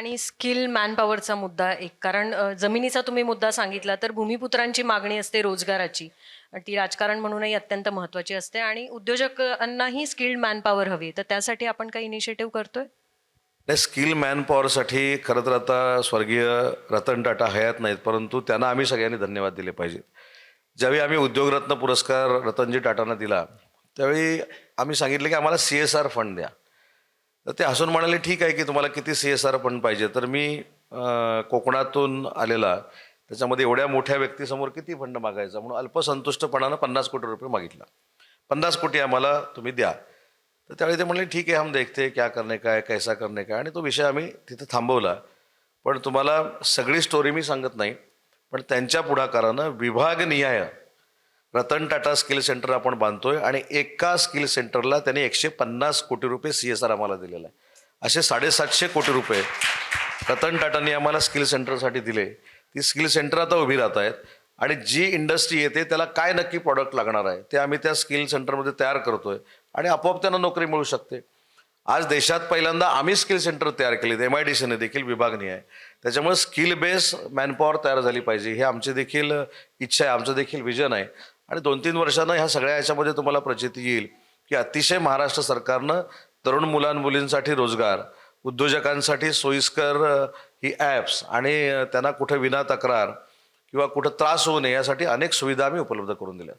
आणि स्किल मॅनपॉवरचा मुद्दा एक कारण जमिनीचा तुम्ही मुद्दा सांगितला तर भूमिपुत्रांची मागणी असते रोजगाराची. ती राजकारण म्हणूनही अत्यंत महत्त्वाची असते आणि उद्योजकांनाही स्किल्ड मॅनपॉवर हवी. तर त्यासाठी आपण काही इनिशिएटिव्ह करतोय? नाही, स्किल मॅनपॉवरसाठी खरं तर आता स्वर्गीय रतन टाटा हयात नाहीत, परंतु त्यांना आम्ही सगळ्यांनी धन्यवाद दिले पाहिजेत. ज्यावेळी आम्ही उद्योगरत्न पुरस्कार रतनजी टाटांना दिला, त्यावेळी आम्ही सांगितलं की आम्हाला CSR फंड द्या. तर ते हसून म्हणाले, ठीक आहे की तुम्हाला किती CSR फंड पाहिजे. तर मी कोकणातून आलेला, त्याच्यामध्ये एवढ्या मोठ्या व्यक्तीसमोर किती फंड मागायचा म्हणून अल्पसंतुष्टपणानं 50 कोटी रुपये मागितला. 50 कोटी आम्हाला तुम्ही द्या. तर त्यावेळी ते म्हणले, ठीक आहे, हम देखते क्या करने का है, कैसा करने का है, आणि तो विषय आम्ही तिथे थांबवला. पण तुम्हाला सगळी स्टोरी मी सांगत नाही, पण त्यांच्या पुढाकारानं विभागनिहाय रतन टाटा स्किल सेंटर आपण बांधतोय आणि एका स्किल सेंटरला त्यांनी 150 कोटी रुपये CSR आम्हाला दिलेला आहे. असे 750 कोटी रुपये रतन टाटांनी आम्हाला स्किल सेंटरसाठी दिले. ती स्किल सेंटर आता उभी राहत आहेत आणि जी इंडस्ट्री येते त्याला काय नक्की प्रॉडक्ट लागणार आहे ते आम्ही त्या स्किल सेंटरमध्ये तयार करतोय आणि आपोआप त्यांना नोकरी मिळू शकते. आज देशात पहिल्यांदा आम्ही स्किल सेंटर तयार केले, MIDCने देखील विभागनीय आहे. त्याच्यामुळे स्किल बेस मॅनपॉवर तयार झाली पाहिजे, हे आमची देखील इच्छा आहे, आमचं देखील विजन आहे. आणि 2-3 वर्षांना ह्या सगळ्या याच्यामध्ये तुम्हाला प्रचिती येईल की अतिशय महाराष्ट्र सरकारनं तरुण मुलांमुलींसाठी रोजगार, उद्योजकांसाठी सोयीस्कर ही ॲप्स आणि त्यांना कुठे विना तक्रार किंवा कुठं त्रास होऊ नये यासाठी अनेक सुविधा आम्ही उपलब्ध करून दिल्यात.